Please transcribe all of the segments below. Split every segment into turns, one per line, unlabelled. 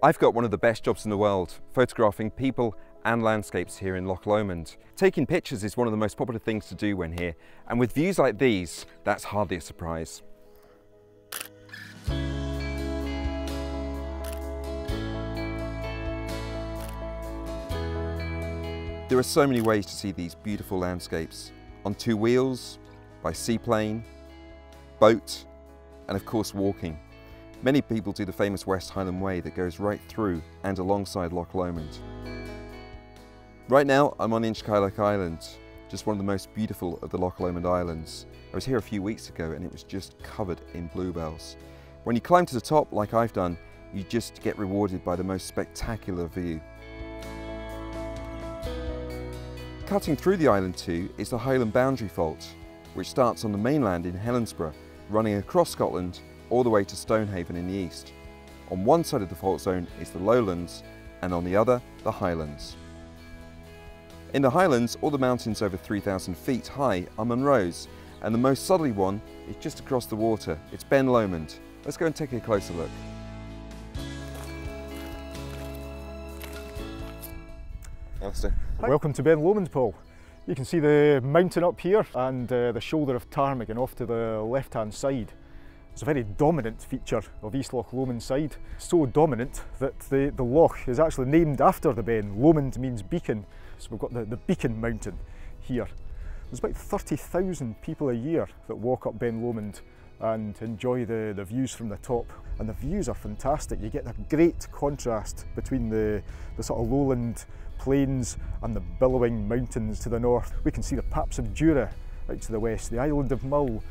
I've got one of the best jobs in the world, photographing people and landscapes here in Loch Lomond. Taking pictures is one of the most popular things to do when here, and with views like these, that's hardly a surprise. There are so many ways to see these beautiful landscapes. On two wheels, by seaplane, boat, and of course walking. Many people do the famous West Highland Way that goes right through and alongside Loch Lomond. Right now I'm on Inchcailloch Island, just one of the most beautiful of the Loch Lomond Islands. I was here a few weeks ago and it was just covered in bluebells. When you climb to the top like I've done, you just get rewarded by the most spectacular view. Cutting through the island too is the Highland Boundary Fault, which starts on the mainland in Helensburgh, running across Scotland all the way to Stonehaven in the east. On one side of the fault zone is the lowlands, and on the other, the highlands. In the highlands, all the mountains over 3,000 feet high are Munros, and the most southerly one is just across the water. It's Ben Lomond. Let's go and take a closer look. Alistair.
Welcome to Ben Lomond, Paul. You can see the mountain up here and the shoulder of Ptarmigan off to the left-hand side. It's a very dominant feature of East Loch Lomond side. So dominant that the loch is actually named after the Ben. Lomond means beacon, so we've got the Beacon Mountain here. There's about 30,000 people a year that walk up Ben Lomond and enjoy the views from the top. And the views are fantastic. You get a great contrast between the sort of lowland plains and the billowing mountains to the north. We can see the Paps of Jura out to the west, the island of Mull,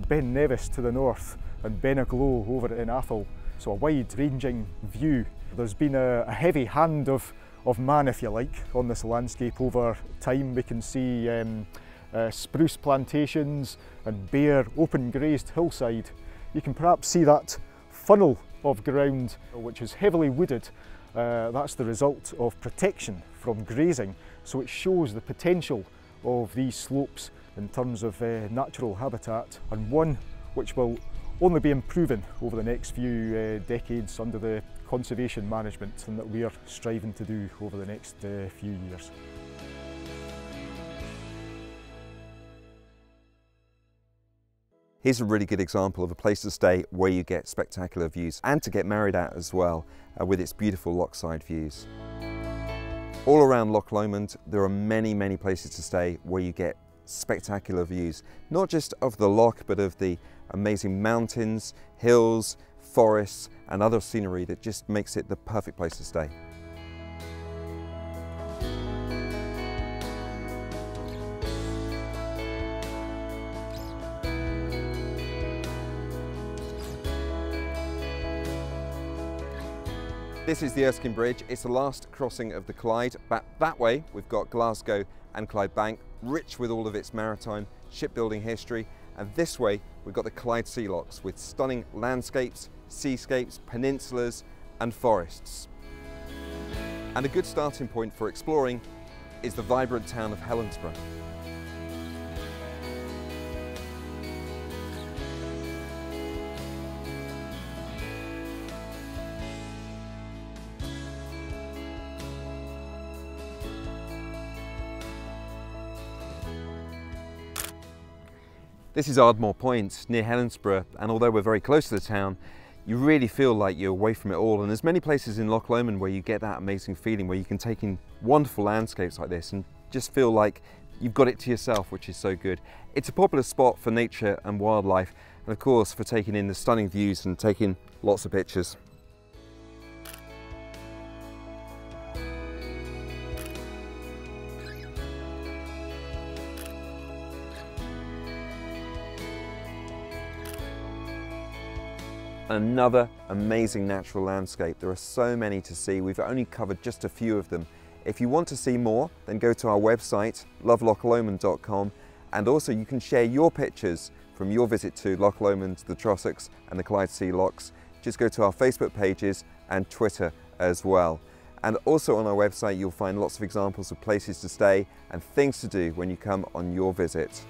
Ben Nevis to the north, and Ben Aglow over in Athol. So a wide-ranging view. There's been a heavy hand of man, if you like, on this landscape over time. We can see spruce plantations and bare, open-grazed hillside. You can perhaps see that funnel of ground, which is heavily wooded. That's the result of protection from grazing, so it shows the potential of these slopes in terms of natural habitat, and one which will only be improving over the next few decades under the conservation management and that we are striving to do over the next few years.
Here's a really good example of a place to stay where you get spectacular views and to get married at as well, with its beautiful lochside views. All around Loch Lomond there are many places to stay where you get spectacular views, not just of the loch but of the amazing mountains, hills, forests and other scenery that just makes it the perfect place to stay. This is the Erskine Bridge. It's the last crossing of the Clyde. Back that way we've got Glasgow and Clyde Bank, rich with all of its maritime shipbuilding history. And this way we've got the Clyde Sea Lochs with stunning landscapes, seascapes, peninsulas and forests. And a good starting point for exploring is the vibrant town of Helensburgh. This is Ardmore Point near Helensburgh, and although we're very close to the town, you really feel like you're away from it all. And there's many places in Loch Lomond where you get that amazing feeling where you can take in wonderful landscapes like this and just feel like you've got it to yourself, which is so good. It's a popular spot for nature and wildlife, and of course for taking in the stunning views and taking lots of pictures. Another amazing natural landscape. There are so many to see. We've only covered just a few of them. If you want to see more, then go to our website, lovelochlomond.com, and also you can share your pictures from your visit to Loch Lomond, the Trossachs and the Clyde Sea Lochs. Just go to our Facebook pages and Twitter as well. And also on our website you'll find lots of examples of places to stay and things to do when you come on your visit.